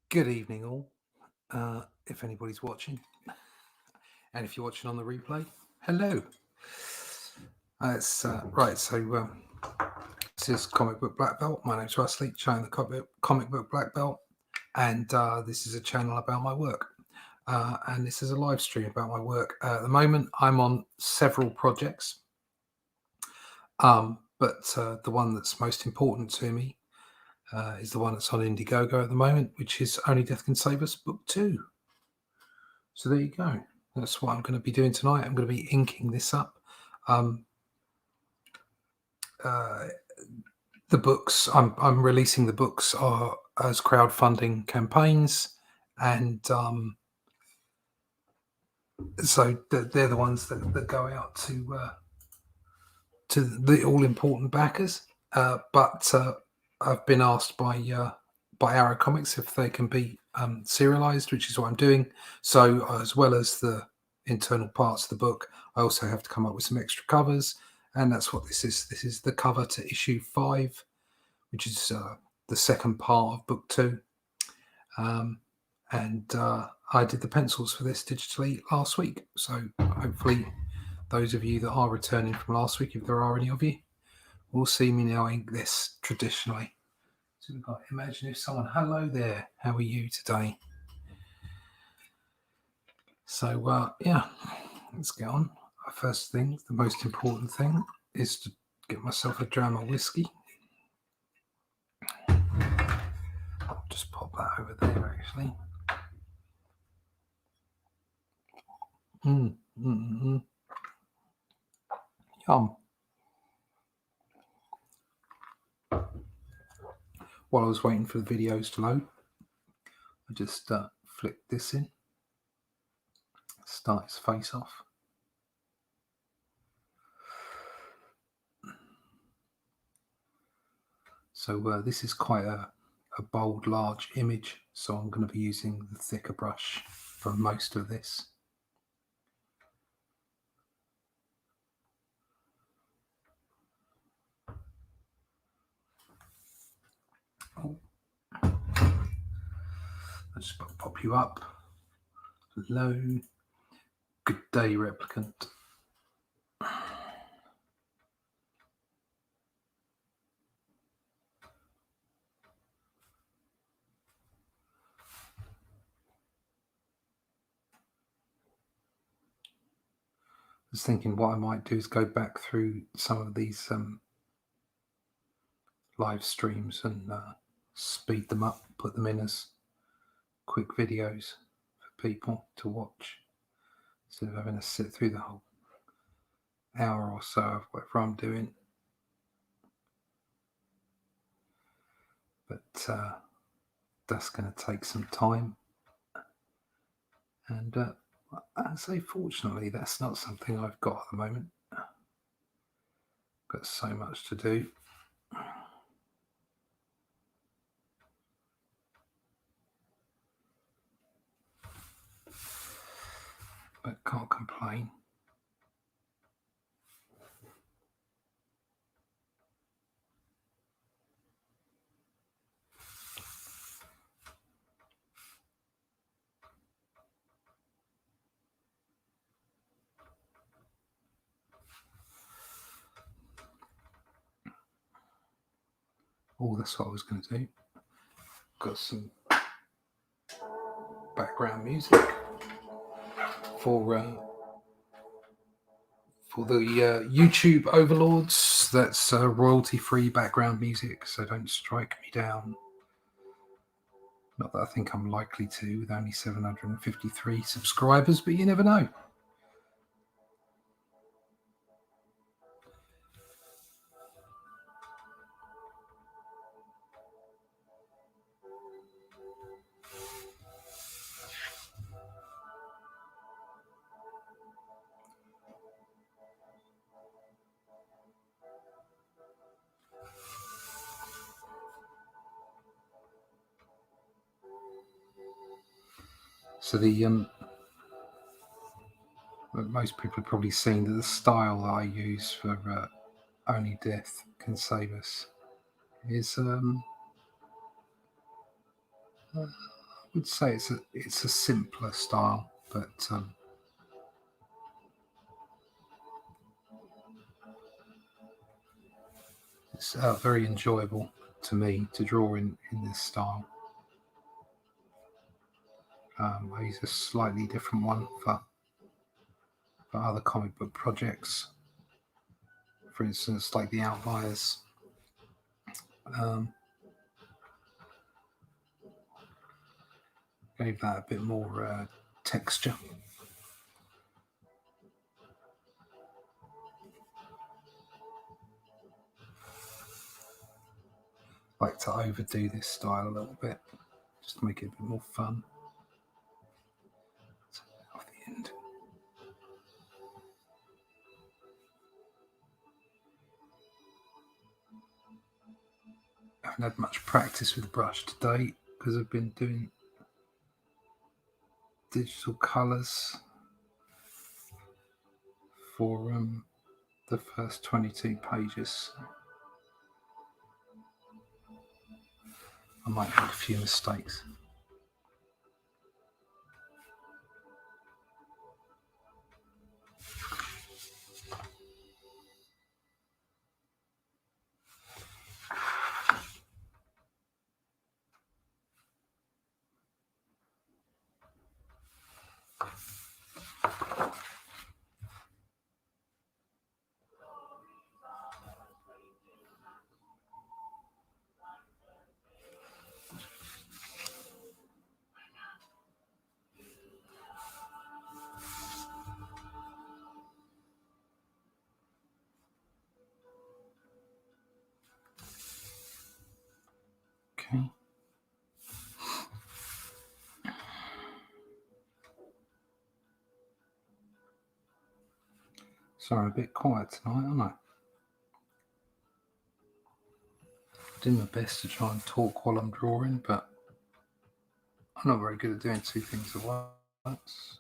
Good evening, all. If anybody's watching, and if you're watching on the replay, hello. It's right. This is Comic Book Black Belt. My name's Wesley, showing the comic Book Black Belt, and this is a channel about my work. And this is a live stream about my work. At the moment, I'm on several projects, but the one that's most important to me is the one that's on Indiegogo at the moment, which is Only Death Can Save Us, Book 2. So there you go. That's what I'm going to be doing tonight. I'm going to be inking this up. The books I'm releasing the books are as crowdfunding campaigns, and so they're the ones that go out to the all important backers. But I've been asked by Arrow Comics if they can be serialized, which is what I'm doing. So as well as the internal parts of the book, I also have to come up with some extra covers, and that's what this is. This is the cover to issue 5, which is the second part of book 2. And I did the pencils for this digitally last week. So hopefully those of you that are returning from last week, if there are any of you, will see me now ink this traditionally. So we've got Imagine If Someone, hello there, how are you today? So yeah, let's get on. First thing, the most important thing is to get myself a dram of whiskey. I'll just pop that over there actually. Yum. While I was waiting for the videos to load, I just flicked this in, start his face off. So this is quite a bold, large image, so I'm going to be using the thicker brush for most of this. Oh. I'll just pop you up. Hello. Good day, replicant. I was thinking what I might do is go back through some of these live streams and speed them up, put them in as quick videos for people to watch instead of having to sit through the whole hour or so of whatever I'm doing. But that's going to take some time, and I say fortunately that's not something I've got at the moment. Got so much to do. But can't complain. Oh, that's what I was going to do. Got some background music for the YouTube overlords. That's royalty-free background music, so don't strike me down. Not that I think I'm likely to, with only 753 subscribers, but you never know. So most people have probably seen that the style that I use for Only Death Can Save Us is would say it's a simpler style, but it's very enjoyable to me to draw in this style. I use a slightly different one for other comic book projects. For instance, like the Outliers. Gave that a bit more texture. Like to overdo this style a little bit, just to make it a bit more fun. Off the end. I haven't had much practice with the brush today because I've been doing digital colours for the first 22 pages. I might make a few mistakes. Okay. Sorry, I'm a bit quiet tonight, aren't I? Doing my best to try and talk while I'm drawing, but I'm not very good at doing two things at once.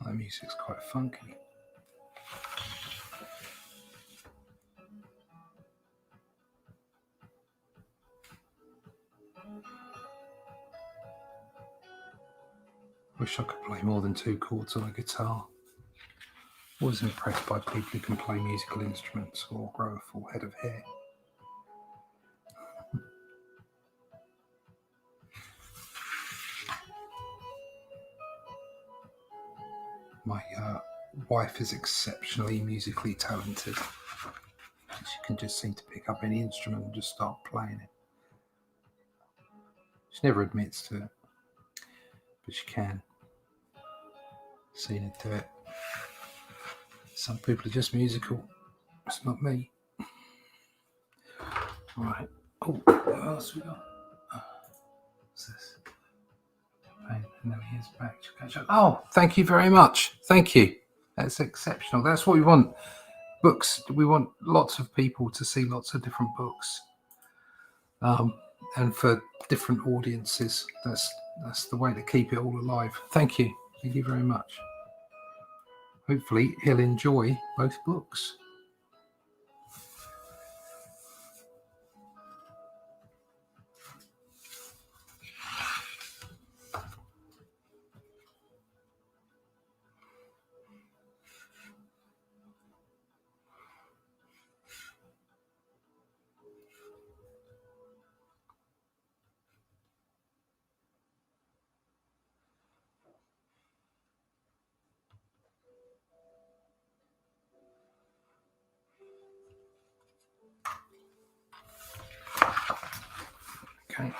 The music's quite funky. Wish I could play more than two chords on a guitar. Always impressed by people who can play musical instruments or grow a full head of hair. My wife is exceptionally musically talented. She can just seem to pick up any instrument and just start playing it. She never admits to it, but she can. Seen her do it. Some people are just musical. It's not me. Right. Oh, what else we got? What's this? And then he is back to catch up. Oh, thank you very much. Thank you. That's exceptional. That's what we want. Books. We want lots of people to see lots of different books, and for different audiences. That's the way to keep it all alive. Thank you. Thank you very much. Hopefully, he'll enjoy both books. Okay.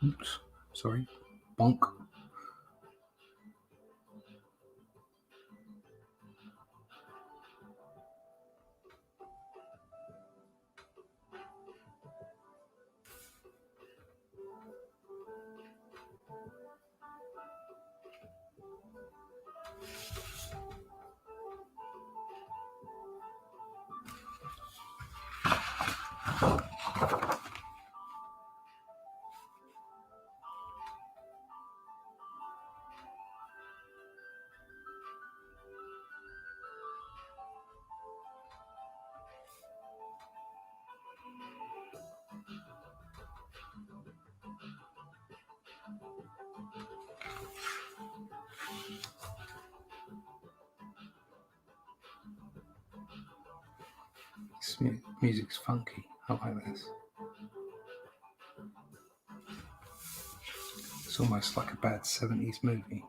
Oops, sorry. Bonk. This music's funky. I like this. It's almost like a bad 70s movie.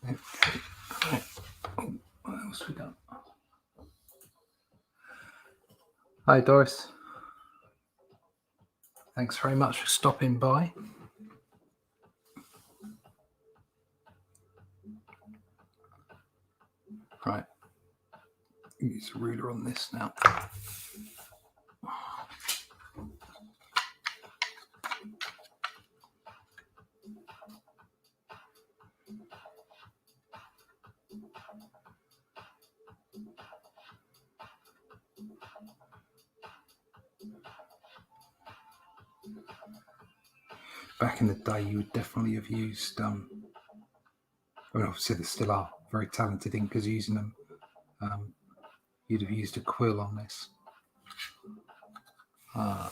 Okay. Right. Oh, what else we got? Hi, Doris. Thanks very much for stopping by. Right. Use a ruler on this now. Back in the day, you would definitely have used, I mean, obviously there still are very talented inkers using them. You'd have used a quill on this. But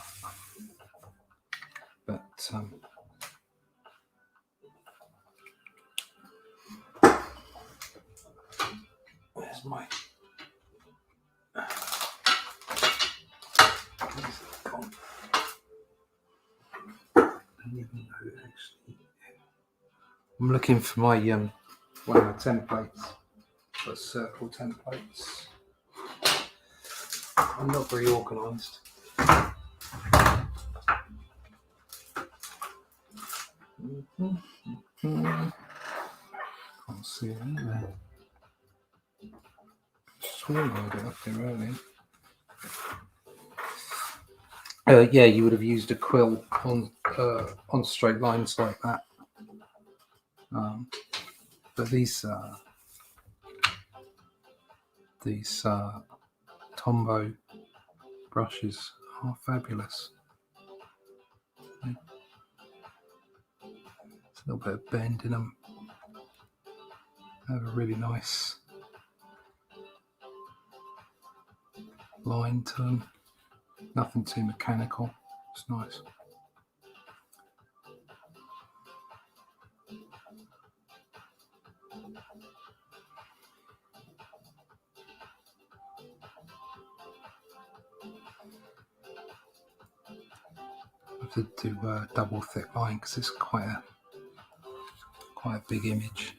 where's my... Where's it gone? I don't even know actually. I'm looking for my one of my templates. Got circle templates. I'm not very organised. Can't see it there. Swore I got up there earlier. Yeah, you would have used a quill on straight lines like that. But these Tombow brushes are fabulous. There's a little bit of bend in them. They have a really nice line to them. Nothing too mechanical. It's nice. I have to do a double thick line because it's quite a big image.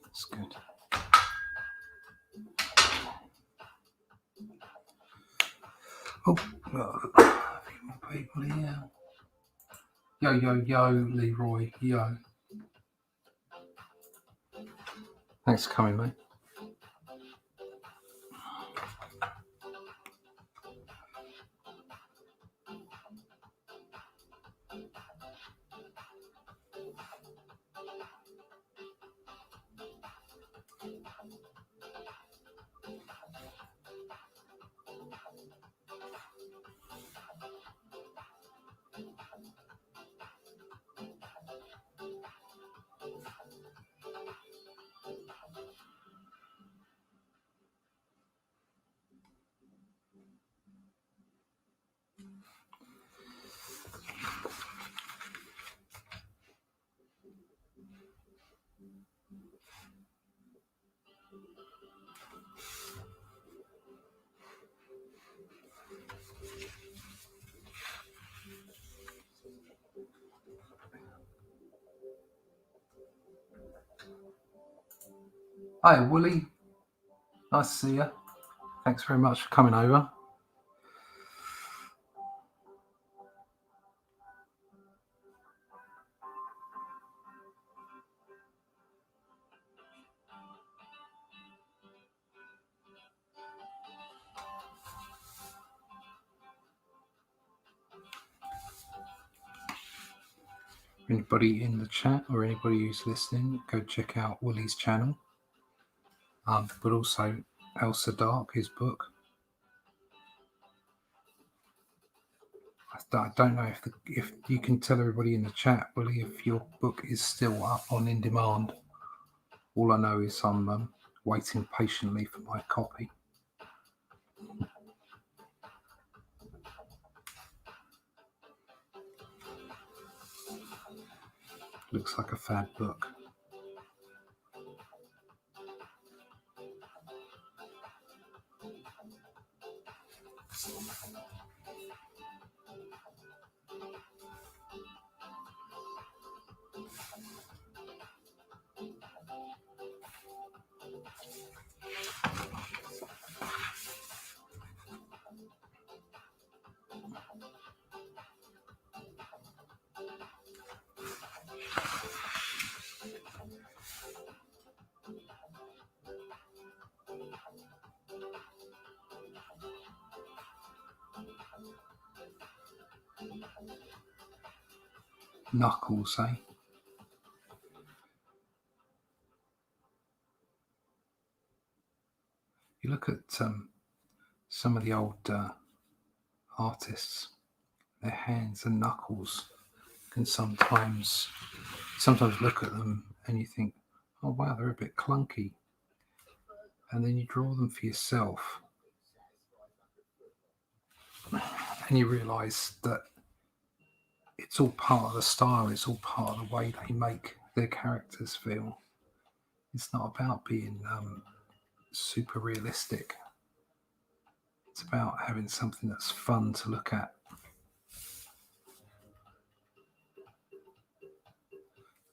That's good. Oh, a few more people here. Yo, Leroy, yo. Thanks for coming, mate. Hi, Wooly. Nice to see you. Thanks very much for coming over. Anybody in the chat or anybody who's listening, go check out Wooly's channel. But also Elsa Dark, his book. I don't know if you can tell everybody in the chat, Willie, if your book is still up on In Demand. All I know is I'm waiting patiently for my copy. Looks like a fab book. Knuckles, eh? You look at some of the old artists, their hands and knuckles can sometimes look at them and you think, oh wow, they're a bit clunky. And then you draw them for yourself and you realise that it's all part of the style, it's all part of the way they make their characters feel. It's not about being super realistic. It's about having something that's fun to look at.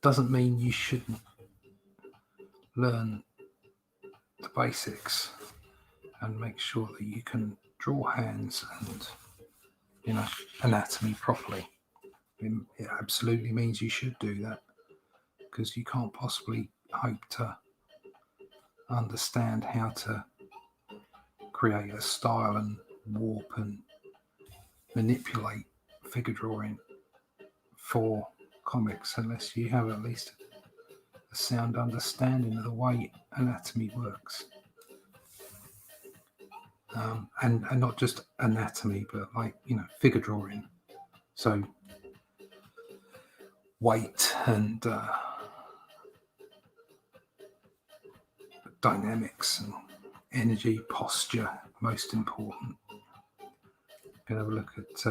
Doesn't mean you shouldn't learn the basics and make sure that you can draw hands and, anatomy properly. It absolutely means you should do that, because you can't possibly hope to understand how to create a style and warp and manipulate figure drawing for comics unless you have at least a sound understanding of the way anatomy works. And not just anatomy, but figure drawing. So weight and dynamics and energy, posture, most important. Going to have a look at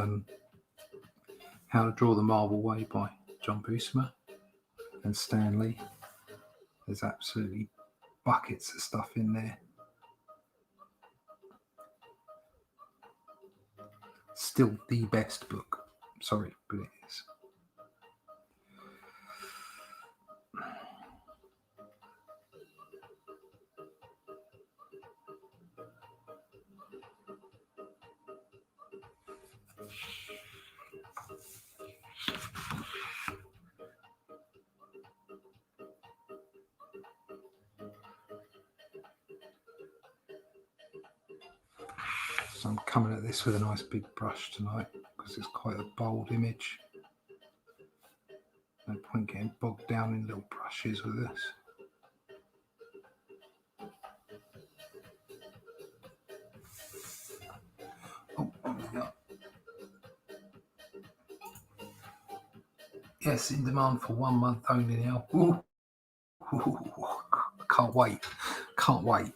How to Draw the Marble Way by John Buscema and Stan Lee. There's absolutely buckets of stuff in there. Still the best book. Sorry, but it is. So I'm coming at this with a nice big brush tonight because it's quite a bold image. No point getting bogged down in little brushes with this. Oh, yeah. Yes, in demand for 1 month only now. Ooh. Can't wait. Can't wait.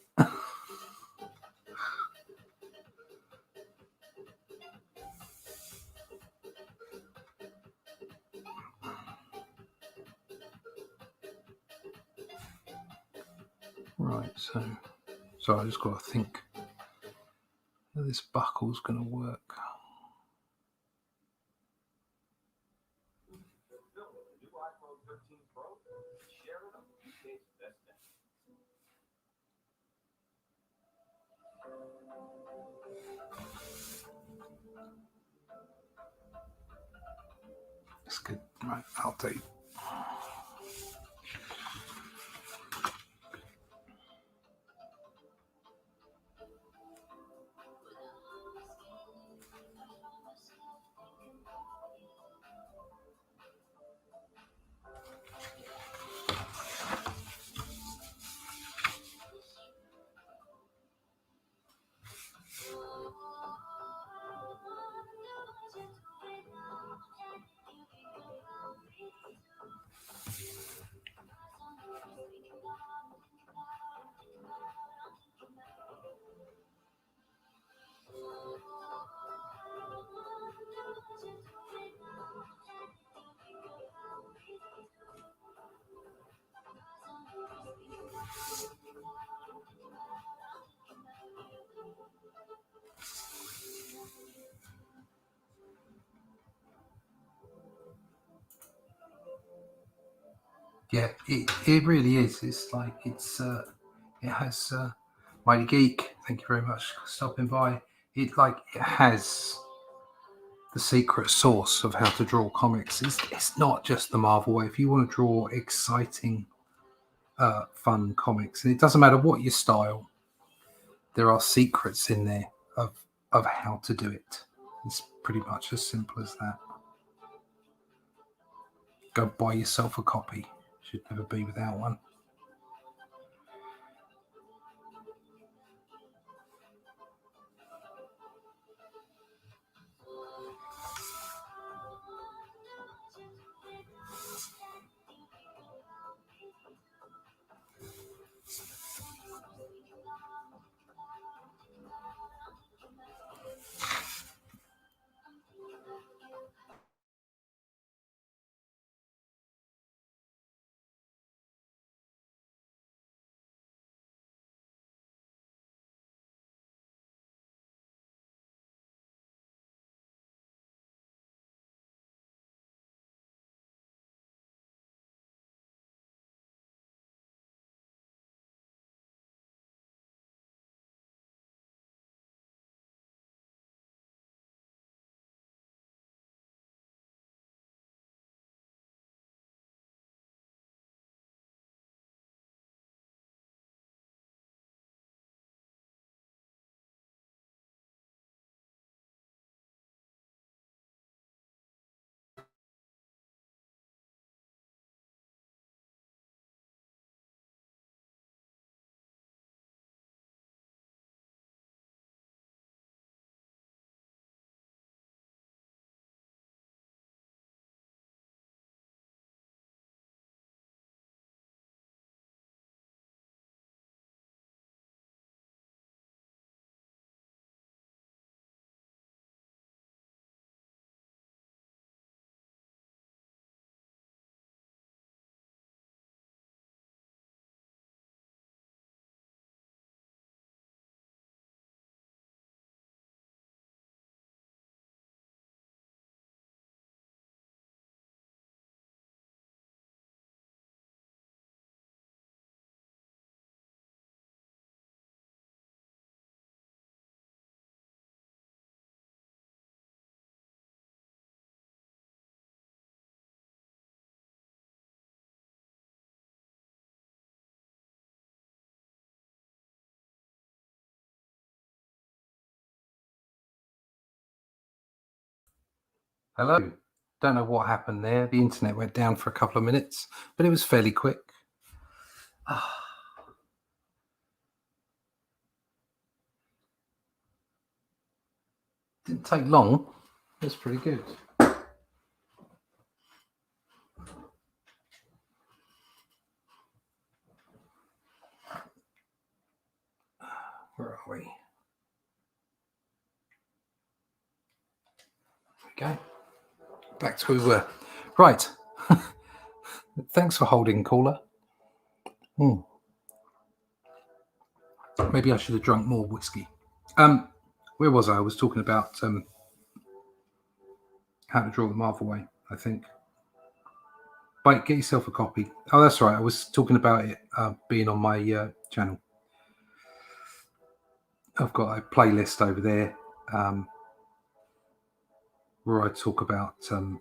Right, so I just got to think how this buckle's going to work. That's good. Right, I'll do. Yeah, it really is. It's like it has Mighty Geek. Thank you very much for stopping by. It has the secret sauce of how to draw comics. It's not just the Marvel way. If you want to draw exciting, fun comics, and it doesn't matter what your style, there are secrets in there of how to do it. It's pretty much as simple as that. Go buy yourself a copy. Should never be without one. Hello. Don't know what happened there. The internet went down for a couple of minutes, but it was fairly quick. Didn't take long. That's pretty good. Where are we? Okay. Back to where we were. Right. Thanks for holding, caller. Maybe I should have drunk more whiskey. Where was I? I was talking about how to draw the Marvel way, I think. Wait, get yourself a copy. Oh, that's right. I was talking about it being on my channel. I've got a playlist over there where I talk about the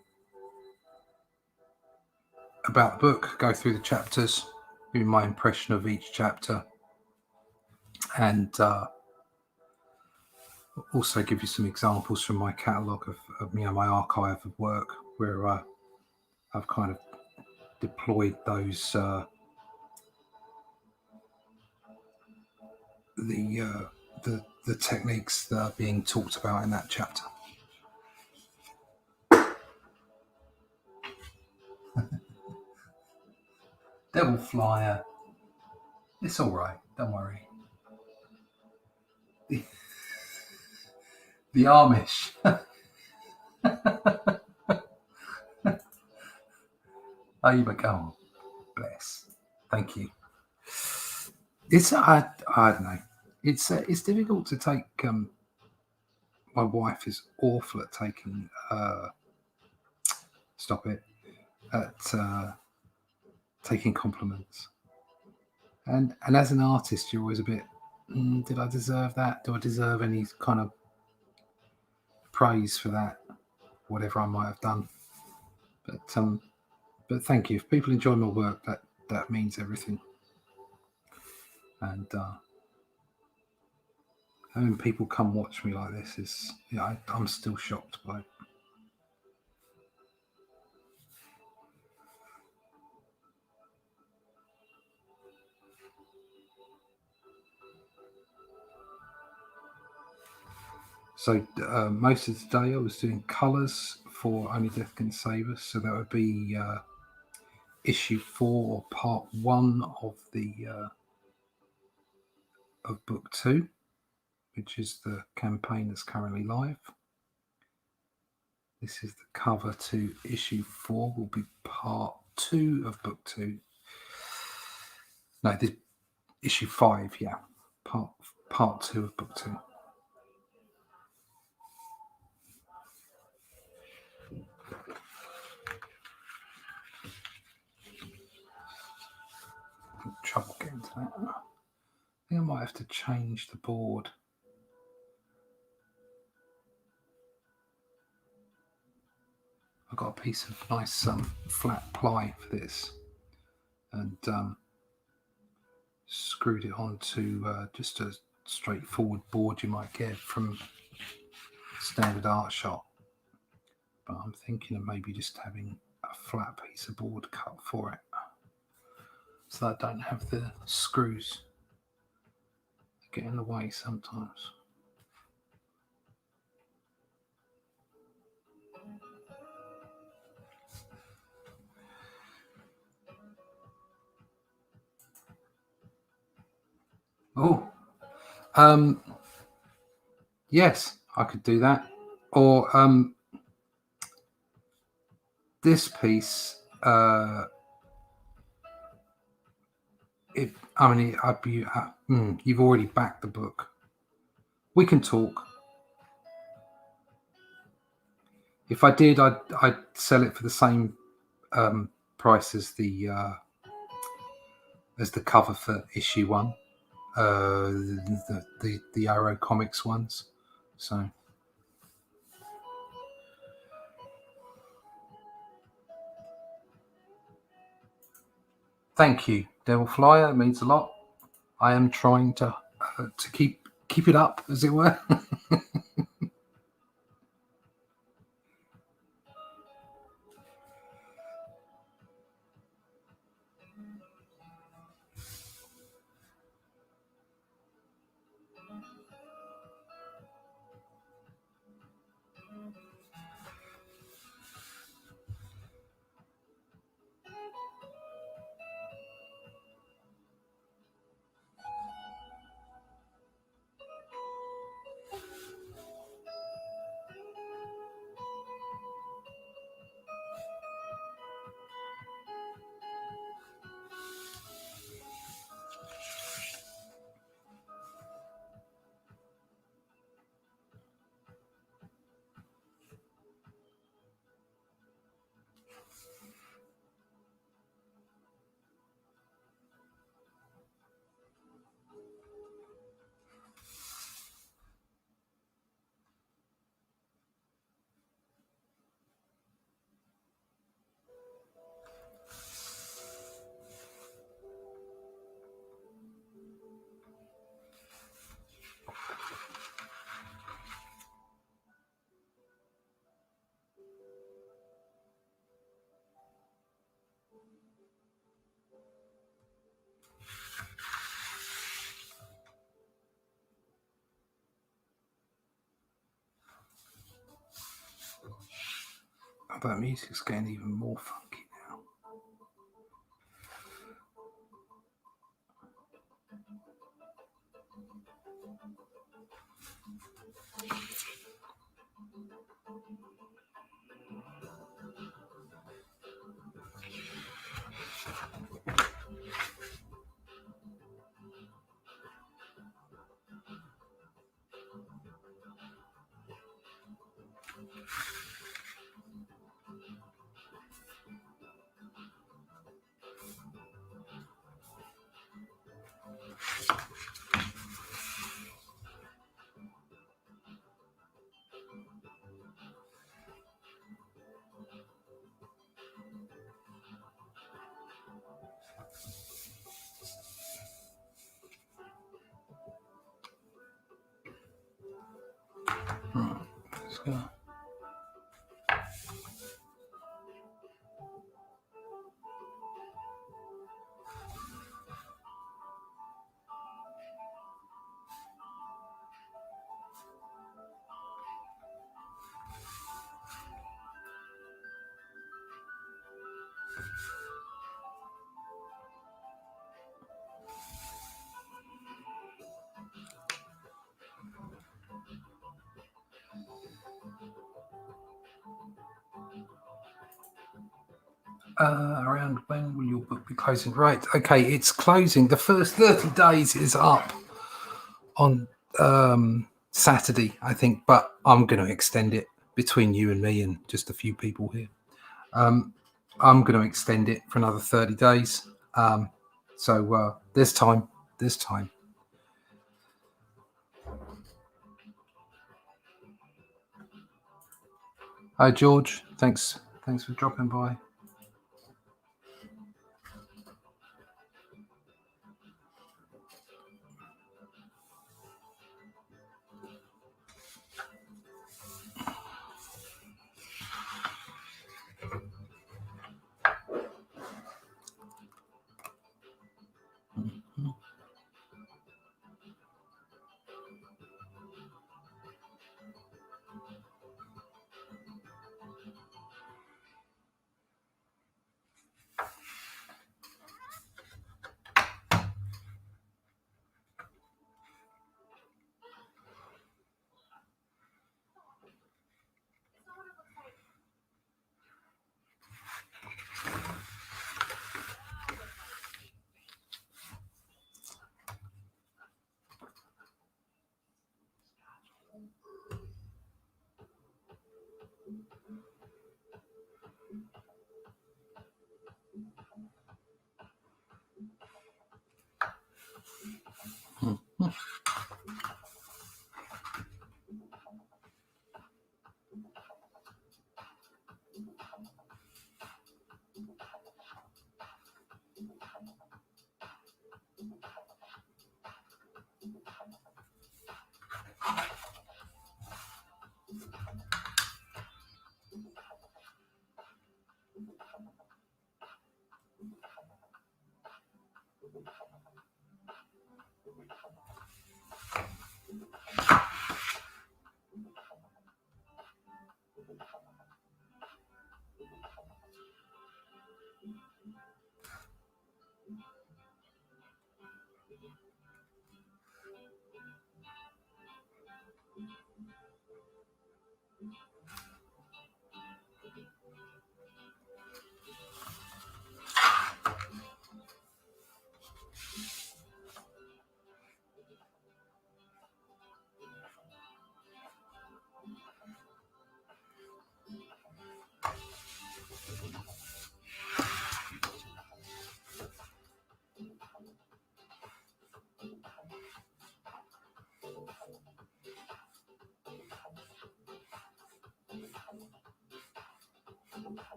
book, go through the chapters, give you my impression of each chapter, and also give you some examples from my catalogue of my archive of work where I've kind of deployed those the techniques that are being talked about in that chapter. Devil Flyer. It's all right. Don't worry. The Amish. Oh, you become. Bless. Thank you. It's I don't know. It's difficult to take. My wife is awful at taking. Stop it. At taking compliments. And as an artist, you're always a bit. Did I deserve that? Do I deserve any kind of praise for that? Whatever I might have done. But thank you. If people enjoy my work, that means everything. And having people come watch me like this is, I'm still shocked by it. So most of the day I was doing colours for Only Death Can Save Us. So that would be issue 4, part 1 of of book 2, which is the campaign that's currently live. This is the cover to issue 4. Will be part 2 of book 2. No, this issue 5. Yeah, part 2 of book 2. Trouble getting to that. I think I might have to change the board. I've got a piece of nice flat ply for this, and screwed it onto just a straightforward board you might get from standard art shop. But I'm thinking of maybe just having a flat piece of board cut for it, so that I don't have the screws get in the way sometimes. Oh, yes, I could do that. Or this piece, you've already backed the book. We can talk. If I did, I'd sell it for the same price as the cover for issue 1, the Arrow Comics ones. So thank you, Devil Flyer. It means a lot. I am trying to keep it up, as it were. that music's getting even more funky now. Right, let's go. Around when will your book be closing? Right, okay, it's closing. The first 30 days is up on Saturday, I think, but I'm going to extend it between you and me and just a few people here. I'm going to extend it for another 30 days. So there's time. There's time. Hi, George. Thanks for dropping by.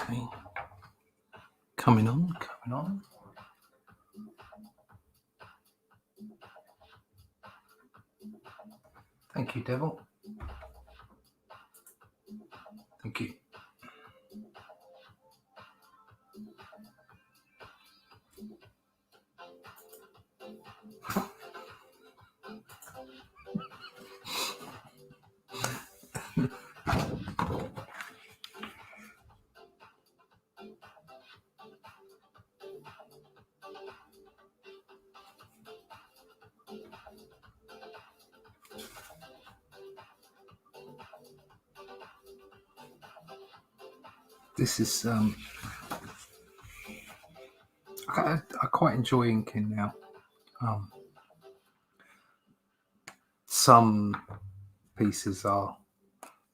Okay. Coming on. Thank you, Devil. Thank you. This is I quite enjoy inking now. Some pieces are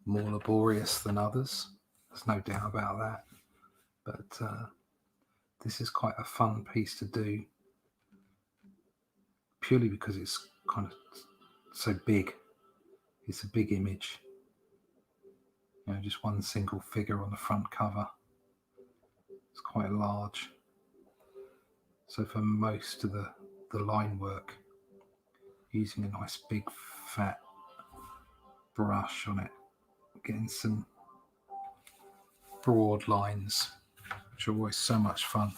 more laborious than others. There's no doubt about that. But this is quite a fun piece to do, purely because it's kind of so big. It's a big image. Just one single figure on the front cover. It's quite large. So for most of the line work, using a nice big fat brush on it, getting some broad lines, which are always so much fun.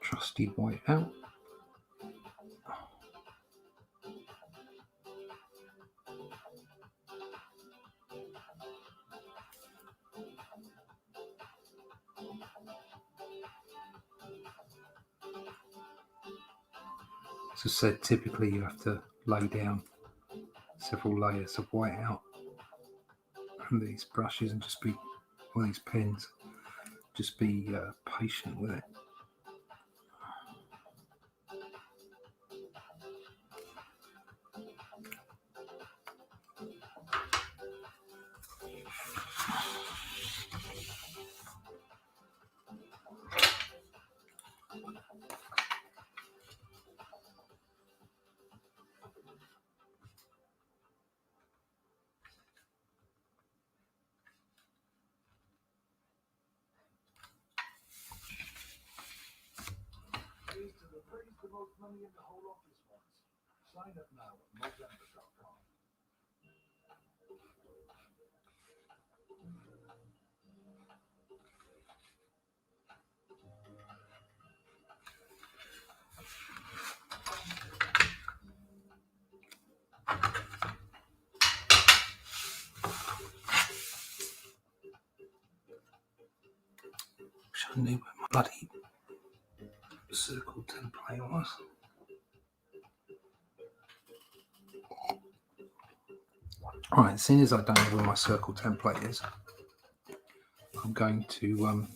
Trusty white out. As I said, typically you have to lay down several layers of white out on these brushes and just be, or these pens, just be patient with it. Money in the whole office once. Sign up now at Mozambique.com. Wish I knew where my bloody circle template was. Right, as soon as I don't know where my circle template is, I'm going to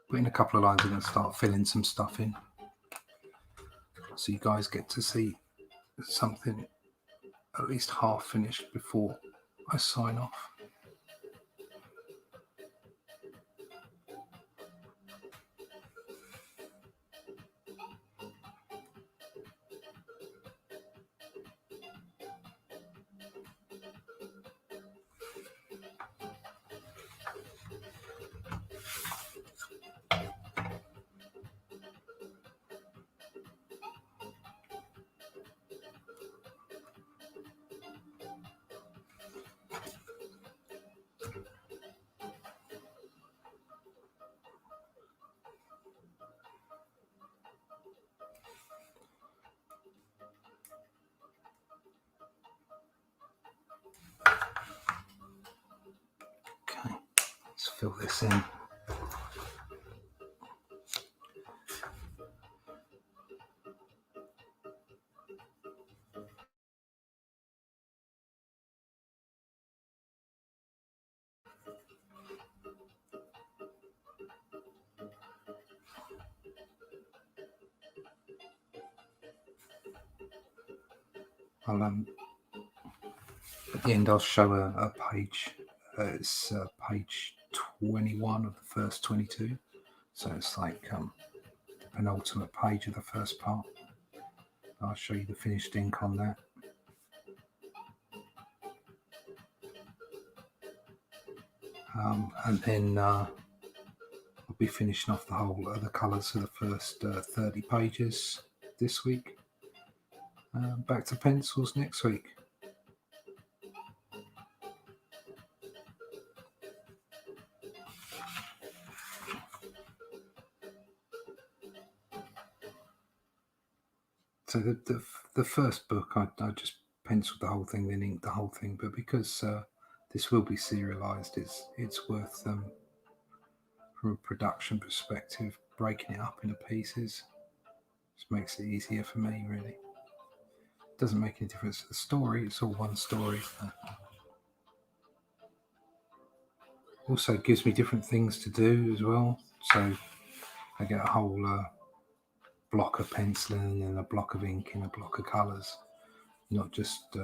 put in a couple of lines and then start filling some stuff in, so you guys get to see something at least half finished before I sign off. Okay, let's fill this in. I'll at the end I'll show a page. It's page 21 of the first 22. So it's like the penultimate page of the first part. I'll show you the finished ink on that. And then I'll be finishing off the whole of the colours for the first 30 pages this week. Back to pencils next week. So the first book, I just penciled the whole thing, then inked the whole thing. But because this will be serialised, it's worth from a production perspective breaking it up into pieces. Just makes it easier for me, really. Doesn't make any difference to the story. It's all one story. Also gives me different things to do as well. So I get a whole block of penciling and a block of ink and a block of colours, not just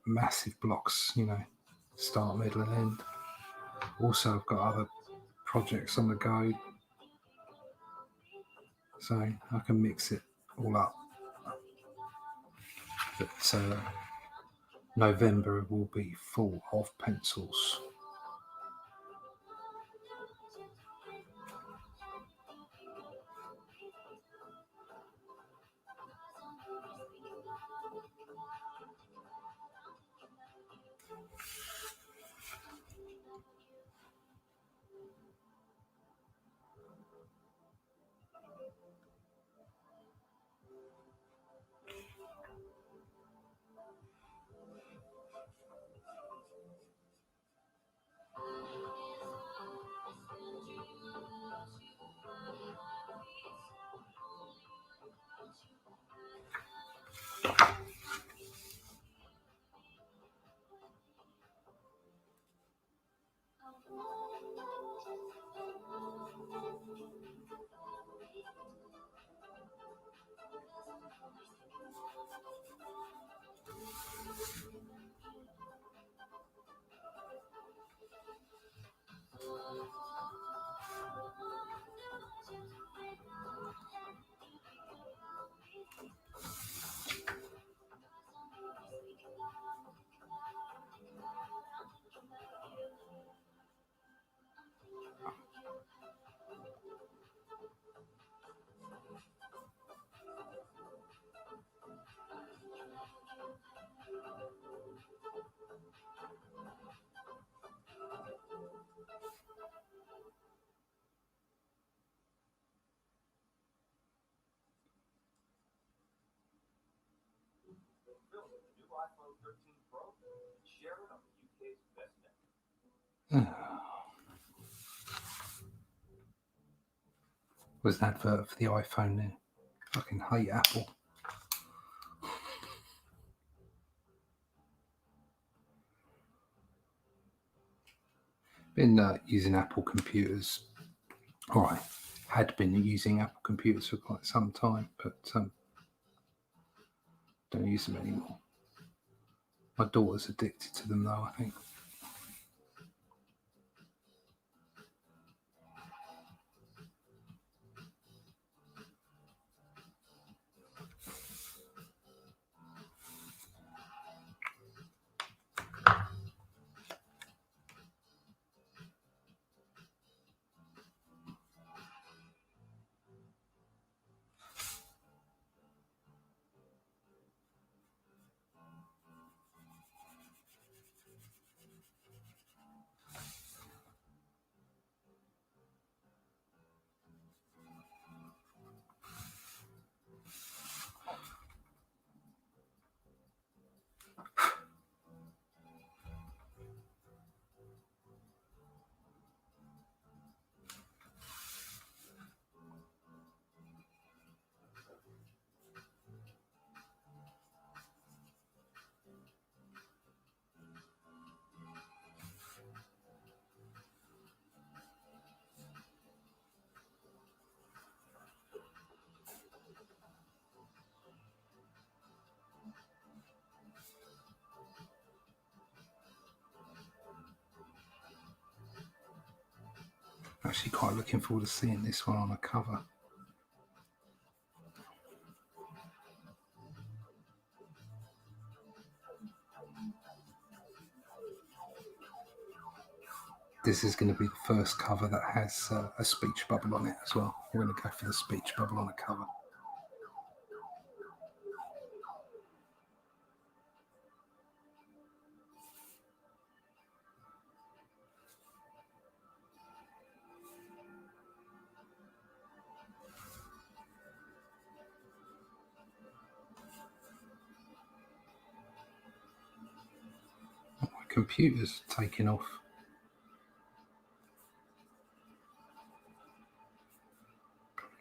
massive blocks, start, middle and end. Also, I've got other projects on the go, so I can mix it all up. But November will be full of pencils. Was an advert for the iPhone then. Fucking hate Apple. Been using Apple computers, or I had been using Apple computers for quite some time, but don't use them anymore. My daughter's addicted to them though, I think. Actually quite looking forward to seeing this one on a cover. This is going to be the first cover that has a speech bubble on it as well. We're going to go for the speech bubble on a cover. My computer's taking off.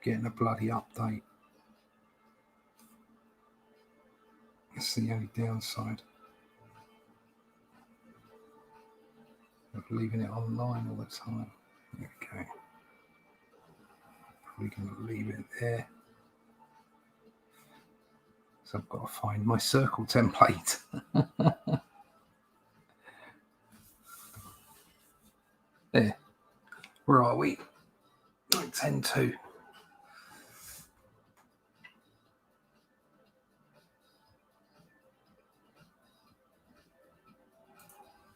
Getting a bloody update. That's the only downside of leaving it online all the time. There we go. We're going to leave it there. So I've got to find my circle template. There. Where are we? 10-2.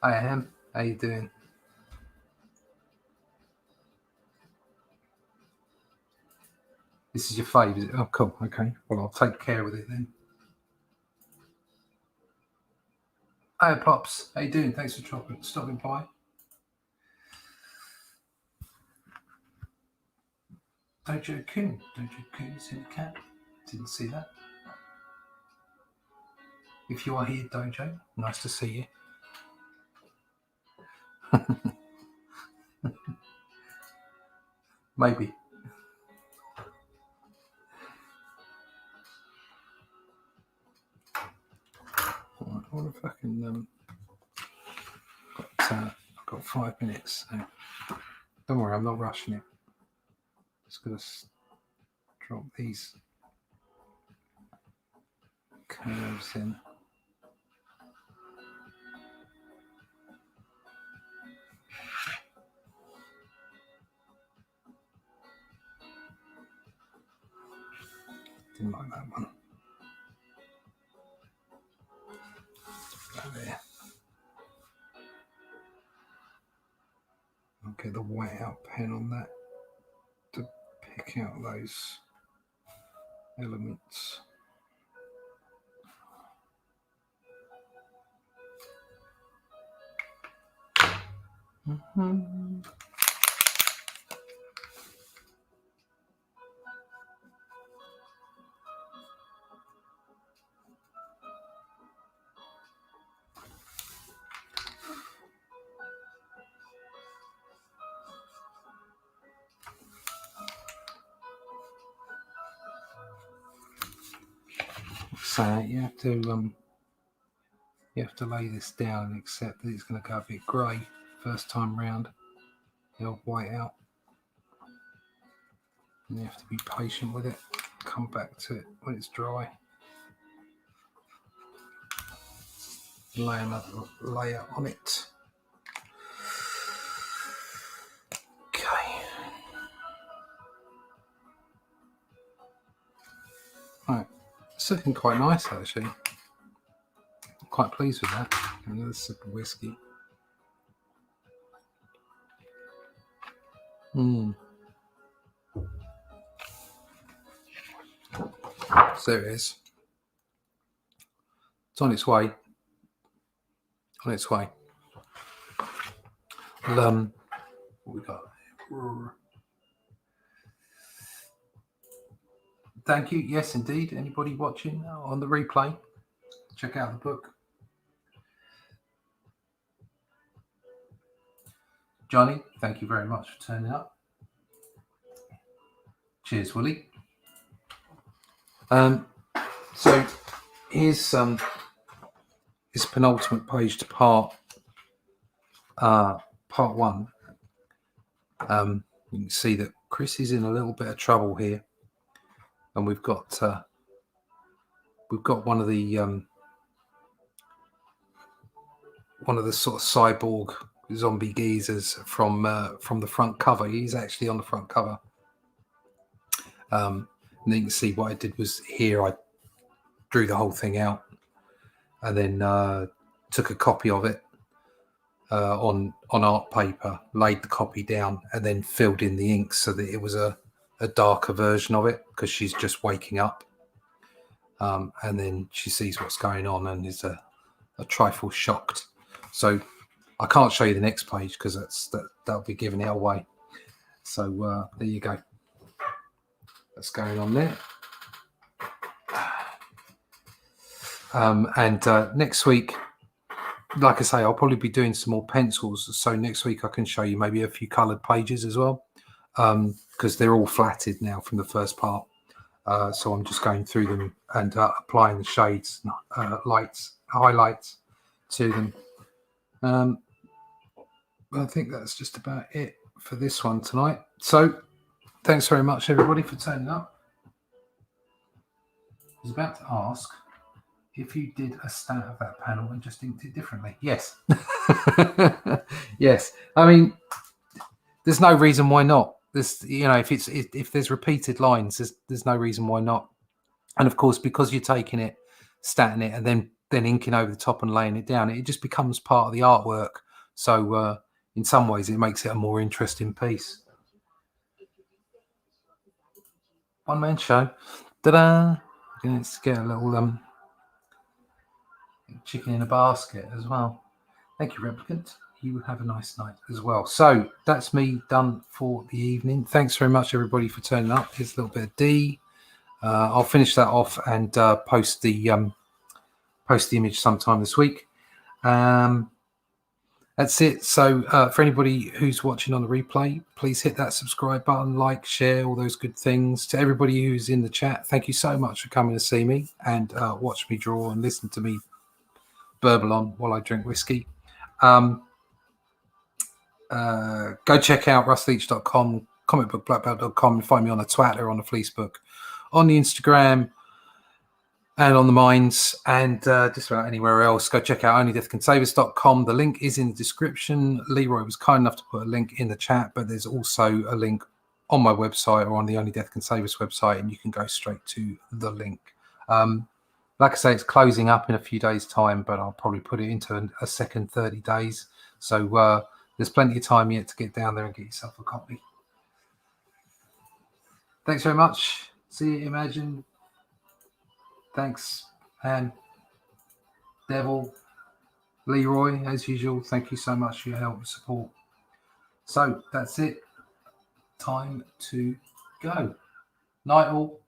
I am. How you doing? This is your fave, is it? Oh, cool. Okay. Well, I'll take care with it then. Hi, Pops. How you doing? Thanks for stopping by. Dojo Kun. Dojo Kun's in the cat. Didn't see that. If you are here, Dojo, nice to see you. Maybe. I wonder if I can. I've got 5 minutes. So don't worry, I'm not rushing it. Just gonna drop these curves in. Didn't like that one. That there. I'll get the whiteout pen on that to pick out those elements. So you have to lay this down and accept that it's going to go a bit grey first time round. It'll white out. And you have to be patient with it. Come back to it when it's dry. Lay another layer on it. Okay. Right. It's looking quite nice actually. I'm quite pleased with that. Another sip of whiskey. So there it is. It's on its way. On its way. Well, what we got? Thank you. Yes, indeed. Anybody watching on the replay, check out the book. Johnny, thank you very much for turning up. Cheers, Willie. So here's this penultimate page to part one. You can see that Chris is in a little bit of trouble here, and we've got one of the sort of cyborg zombie geezers from the front cover. He's actually on the front cover. And then you can see what I did was here I drew the whole thing out and then took a copy of it on art paper, laid the copy down, and then filled in the ink so that it was a darker version of it, because she's just waking up, and then she sees what's going on and is a trifle shocked. So I can't show you the next page because that'll be giving it away. So there you go. That's going on there. And next week, like I say, I'll probably be doing some more pencils. So next week I can show you maybe a few coloured pages as well, because they're all flatted now from the first part. So I'm just going through them and applying the shades, lights, highlights to them. I think that's just about it for this one tonight. So thanks very much, everybody, for turning up. I was about to ask if you did a stat of that panel and just inked it differently. Yes. Yes. I mean, there's no reason why not. This, you know, if there's repeated lines, there's no reason why not. And of course, because you're taking it, statting it, and then inking over the top and laying it down, it just becomes part of the artwork. So in some ways, it makes it a more interesting piece. One man show. Ta-da! Let's get a little chicken in a basket as well. Thank you, Replicant. You have a nice night as well. So that's me done for the evening. Thanks very much, everybody, for turning up. Here's a little bit of D. I'll finish that off and post the image sometime this week. That's it. So for anybody who's watching on the replay, please hit that subscribe button, like, share, all those good things. To everybody who's in the chat, thank you so much for coming to see me and watch me draw and listen to me burble on while I drink whiskey. Go check out rustleach.com, comicbookblackbelt.com, and find me on the Twitter, on the Facebook, on the Instagram, and on the Minds, and just about anywhere else. Go check out onlydeathcansavus.com. The link is in the description. Leroy was kind enough to put a link in the chat, but there's also a link on my website or on the Only Death Can Save Us website, and you can go straight to the link. Like I say, it's closing up in a few days' time, but I'll probably put it into a second 30 days. So there's plenty of time yet to get down there and get yourself a copy. Thanks very much. See you, Imagine. Thanks, Anne, Devil, Leroy, as usual. Thank you so much for your help and support. So that's it. Time to go. Night all.